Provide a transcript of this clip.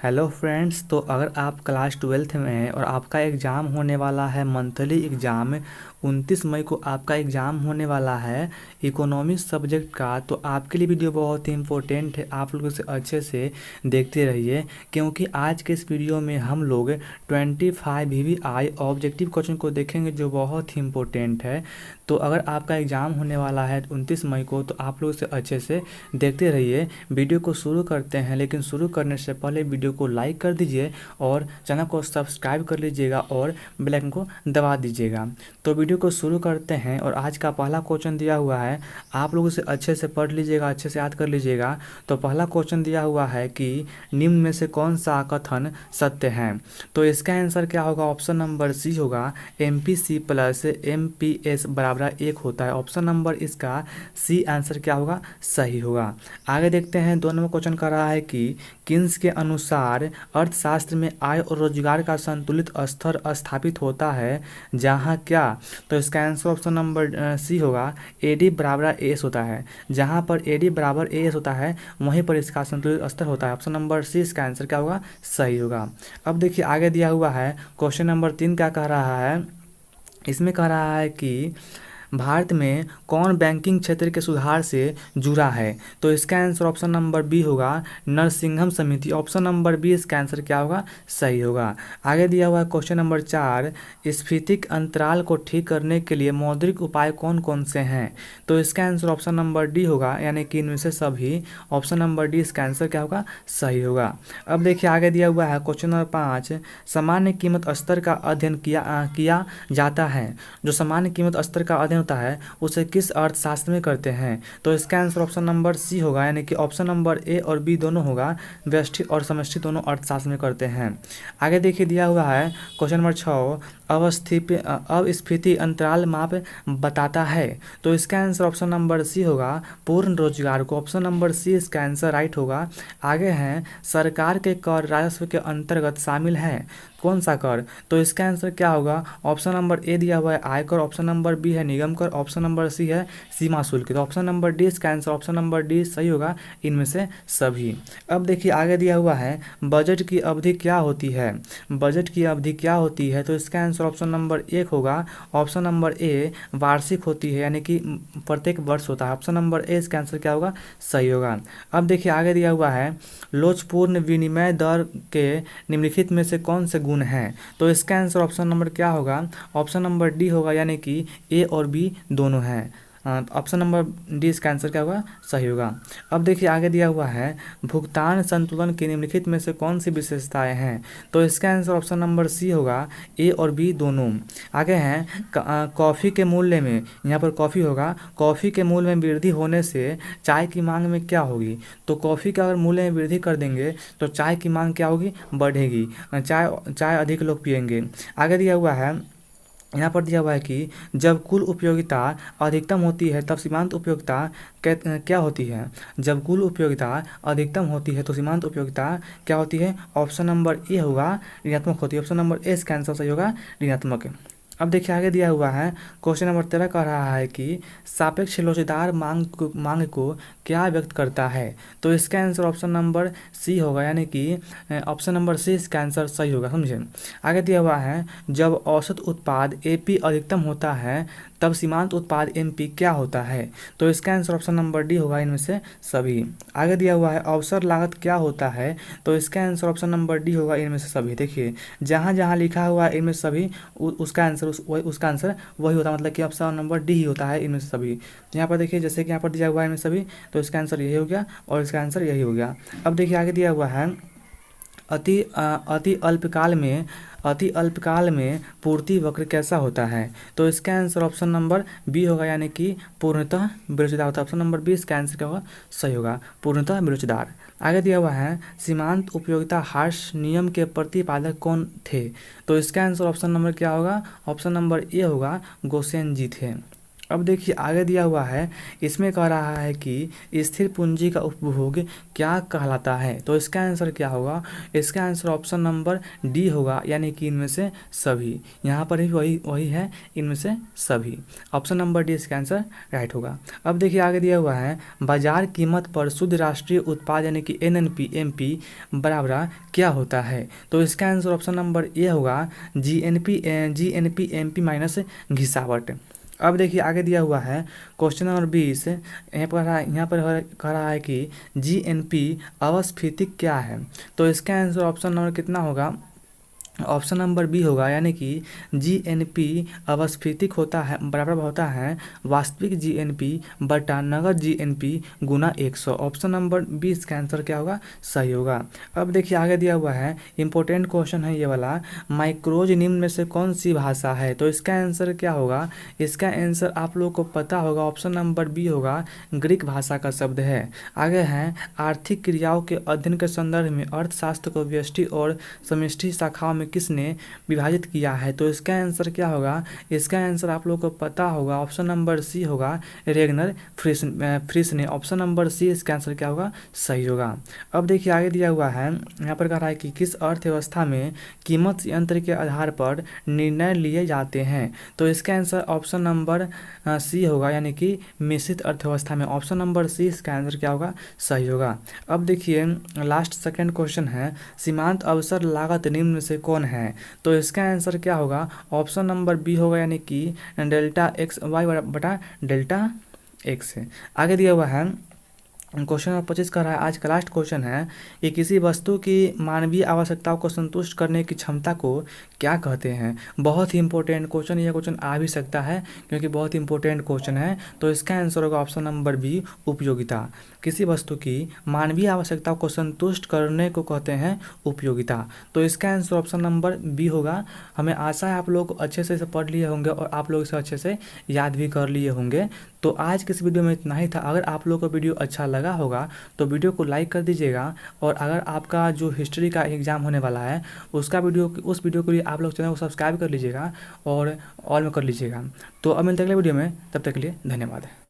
Hello friends. तो अगर आप क्लास ट्वेल्थ में हैं और आपका एग्ज़ाम होने वाला है मंथली एग्ज़ाम 29 मई को आपका एग्ज़ाम होने वाला है इकोनॉमिक्स सब्जेक्ट का, तो आपके लिए वीडियो बहुत ही इम्पोर्टेंट है। आप लोग इसे अच्छे से देखते रहिए क्योंकि आज के इस वीडियो में हम लोग 25 VVI ऑब्जेक्टिव क्वेश्चन को देखेंगे जो बहुत ही इम्पोर्टेंट है। तो अगर आपका एग्ज़ाम होने वाला है 29 मई को तो आप लोग इसे अच्छे से देखते रहिए। वीडियो को शुरू करते हैं, लेकिन शुरू करने से पहले वीडियो को लाइक कर दीजिए और चैनल को सब्सक्राइब कर लीजिएगा और बेल आइकन को दबा दीजिएगा। तो वीडियो को शुरू करते हैं और आज का पहला क्वेश्चन दिया हुआ है, आप लोग इसे अच्छे से पढ़ लीजिएगा, अच्छे से याद कर लीजिएगा। तो पहला क्वेश्चन दिया हुआ है कि निम्न में से कौन सा कथन सत्य है। तो इसका आंसर क्या होगा? ऑप्शन नंबर सी होगा, MPC प्लस MPS बराबर 1 होता है। ऑप्शन नंबर इसका सी आंसर क्या होगा? सही होगा। आगे देखते हैं, 2 नंबर क्वेश्चन कर रहा है कि किन्स के अनुसार अर्थशास्त्र में आय और रोजगार का संतुलित स्तर स्थापित होता है जहां क्या। तो इसका आंसर ऑप्शन नंबर सी होगा, AD बराबर AS होता है। जहां पर AD बराबर AS होता है वहीं पर इसका संतुलित स्तर होता है। ऑप्शन नंबर सी इसका आंसर क्या होगा? सही होगा। अब देखिए आगे दिया हुआ है क्वेश्चन नंबर 3 क्या कह रहा है। इसमें कह रहा है कि भारत में कौन बैंकिंग क्षेत्र के सुधार से जुड़ा है। तो इसका आंसर ऑप्शन नंबर बी होगा, नरसिंघम समिति। ऑप्शन नंबर बी इसका आंसर क्या होगा? सही होगा। आगे दिया हुआ है क्वेश्चन नंबर 4, स्फीतिक अंतराल को ठीक करने के लिए मौद्रिक उपाय कौन कौन से हैं। तो इसका आंसर ऑप्शन नंबर डी होगा, यानी कि इनमें से सभी। ऑप्शन नंबर डी इसका आंसर क्या होगा? सही होगा। अब देखिए आगे दिया हुआ है क्वेश्चन नंबर 5, सामान्य कीमत स्तर का अध्ययन किया जाता है। जो सामान्य कीमत स्तर का अध्ययन होता है उसे किस अर्थशास्त्र में करते हैं। तो इसका आंसर ऑप्शन नंबर सी होगा, यानी कि ऑप्शन नंबर ए और बी दोनों होगा, व्यष्टि और समष्टि दोनों अर्थशास्त्र में करते हैं। आगे देखिए दिया हुआ है क्वेश्चन नंबर 6, अवस्थिति अंतराल माप बताता है। तो इसका आंसर ऑप्शन नंबर सी होगा, पूर्ण रोजगार को। ऑप्शन नंबर सी इसका आंसर राइट होगा। आगे हैं, सरकार के कर राजस्व के अंतर्गत शामिल है कौन सा कर। तो इसका आंसर क्या होगा? ऑप्शन नंबर ए दिया हुआ है आयकर, ऑप्शन नंबर बी है निगम कर, ऑप्शन नंबर सी है सीमा शुल्क। तो ऑप्शन नंबर डी इसका आंसर ऑप्शन नंबर डी सही होगा, इनमें से सभी। अब देखिए आगे दिया हुआ है, बजट की अवधि क्या होती है। बजट की अवधि क्या होती है। तो इसका आंसर ऑप्शन नंबर 1 होगा, ऑप्शन नंबर ए वार्षिक होती है, यानी कि प्रत्येक वर्ष होता है। ऑप्शन नंबर ए इसका आंसर क्या होगा? सही होगा। अब देखिए आगे दिया हुआ है, लोचपूर्ण विनिमय दर के निम्नलिखित में से कौन से गुण हैं। तो इसका आंसर ऑप्शन नंबर क्या होगा? ऑप्शन नंबर डी होगा, यानी कि ए और बी दोनों हैं। ऑप्शन नंबर डी इसका आंसर क्या होगा? सही होगा। अब देखिए आगे दिया हुआ है, भुगतान संतुलन की निम्नलिखित में से कौन सी विशेषताएं हैं। तो इसका आंसर ऑप्शन नंबर सी होगा, ए और बी दोनों। आगे हैं, कॉफ़ी के मूल्य में, यहाँ पर कॉफ़ी होगा, कॉफ़ी के मूल्य में वृद्धि होने से चाय की मांग में क्या होगी। तो कॉफ़ी का अगर मूल्य में वृद्धि कर देंगे तो चाय की मांग क्या होगी? बढ़ेगी। चाय अधिक लोग पियेंगे। आगे दिया हुआ है, यहाँ पर दिया हुआ है कि जब कुल उपयोगिता अधिकतम होती है तब सीमांत उपयोगिता क्या होती है। जब कुल उपयोगिता अधिकतम होती है तो सीमांत उपयोगिता क्या होती है। ऑप्शन नंबर ए होगा, ऋणात्मक होती है। ऑप्शन नंबर ए इसका आंसर सही होगा, ऋणात्मक। अब देखिए आगे दिया हुआ है क्वेश्चन नंबर 13 कह रहा है कि सापेक्ष लोचदार मांग को क्या व्यक्त करता है। तो इसका आंसर ऑप्शन नंबर सी होगा, यानी कि ऑप्शन नंबर सी इसका आंसर सही होगा, समझे। आगे दिया हुआ है, जब औसत उत्पाद AP अधिकतम होता है तब सीमांत उत्पाद MP क्या होता है। तो इसका आंसर ऑप्शन नंबर डी होगा, इनमें से सभी। आगे दिया हुआ है, अवसर लागत क्या होता है। तो इसका आंसर ऑप्शन नंबर डी होगा, इनमें से सभी। देखिए जहाँ जहाँ लिखा हुआ है इनमें से सभी, उसका आंसर उसका आंसर वही होता है, मतलब कि ऑप्शन नंबर डी ही होता है, इनमें से सभी। तो यहाँ पर देखिए जैसे कि यहाँ पर दिया हुआ है इनमें सभी, तो इसका आंसर यही हो गया और इसका आंसर यही हो गया। अब देखिए आगे दिया हुआ है, अति अल्पकाल में पूर्ति वक्र कैसा होता है। तो इसका आंसर ऑप्शन नंबर बी होगा, यानी कि पूर्णतः बेरोजगार होता है। ऑप्शन नंबर बी इसका आंसर क्या होगा? सही होगा, पूर्णतः बेरोजगार। आगे दिया हुआ है, सीमांत उपयोगिता ह्रास नियम के प्रतिपादक कौन थे। तो इसका आंसर ऑप्शन नंबर क्या होगा? ऑप्शन नंबर ए होगा, गोसेन जी थे। अब देखिए आगे दिया हुआ है, इसमें कह रहा है कि स्थिर पूंजी का उपभोग क्या कहलाता है। तो इसका आंसर क्या होगा, इसका आंसर ऑप्शन नंबर डी होगा, यानी कि इनमें से सभी। यहाँ पर भी वही वही है, इनमें से सभी। ऑप्शन नंबर डी इसका आंसर राइट होगा। अब देखिए आगे दिया हुआ है, बाजार कीमत पर शुद्ध राष्ट्रीय उत्पाद यानी कि एनएनपी एमपी बराबर क्या होता है। तो इसका आंसर ऑप्शन नंबर ए होगा, जीएनपी एमपी माइनस घिसावट। अब देखिए आगे दिया हुआ है क्वेश्चन नंबर 20, कह रहा है कि जीएनपी अवस्फीति क्या है। तो इसका आंसर ऑप्शन नंबर कितना होगा, ऑप्शन नंबर बी होगा, यानी कि जीएनपी अवस्फीतिक होता है बराबर होता है वास्तविक जीएनपी बटा नगद जीएनपी गुना 100। ऑप्शन नंबर बी इसका आंसर क्या होगा, सही होगा। अब देखिए आगे दिया हुआ है, इंपॉर्टेंट क्वेश्चन है ये वाला, माइक्रोज निम्न में से कौन सी भाषा है। तो इसका आंसर क्या होगा, इसका आंसर आप लोग को पता होगा, ऑप्शन नंबर बी होगा, ग्रीक भाषा का शब्द है। आगे हैं, आर्थिक क्रियाओं के अध्ययन के संदर्भ में अर्थशास्त्र को व्यष्टि और समष्टि शाखाओं में किसने विभाजित किया है। तो इसका आंसर क्या होगा, इसका आंसर आप लोग को पता होगा, ऑप्शन नंबर सी होगा, रेगनर फ्रिस ने। ऑप्शन नंबर सी इसका आंसर क्या होगा, सही होगा। अब देखिए आगे दिया हुआ है, यहाँ पर कह रहा है कि किस अर्थव्यवस्था में कीमत यंत्र के आधार पर निर्णय लिए जाते हैं। तो इसका आंसर ऑप्शन नंबर सी होगा, यानी कि मिश्रित अर्थव्यवस्था में। ऑप्शन नंबर सी इसका आंसर क्या होगा, सही होगा। अब देखिए लास्ट सेकेंड क्वेश्चन है, सीमांत अवसर लागत निम्न में से कौन है। तो इसका आंसर क्या होगा, ऑप्शन नंबर बी होगा, यानी कि डेल्टा एक्स वाई बटा डेल्टा एक्स है। आगे दिया हुआ है क्वेश्चन नंबर 25 का रहा है, आज का लास्ट क्वेश्चन है कि किसी वस्तु की मानवीय आवश्यकताओं को संतुष्ट करने की क्षमता को क्या कहते हैं। बहुत ही इंपॉर्टेंट क्वेश्चन, यह क्वेश्चन आ भी सकता है क्योंकि बहुत इंपॉर्टेंट क्वेश्चन है। तो इसका आंसर होगा ऑप्शन नंबर बी, उपयोगिता। किसी वस्तु की मानवीय आवश्यकताओं को संतुष्ट करने को कहते हैं उपयोगिता। तो इसका आंसर ऑप्शन नंबर बी होगा। हमें आशा है आप लोग अच्छे से इसे पढ़ लिए होंगे और आप लोग इसे अच्छे से याद भी कर लिए होंगे। तो आज के इस वीडियो में इतना ही था। अगर आप लोग को वीडियो अच्छा लगा होगा तो वीडियो को लाइक कर दीजिएगा, और अगर आपका जो हिस्ट्री का एग्ज़ाम होने वाला है उस वीडियो के लिए आप लोग चैनल को सब्सक्राइब कर लीजिएगा और ऑल में कर लीजिएगा। तो अब मिलते हैं अगले वीडियो में, तब तक के लिए धन्यवाद।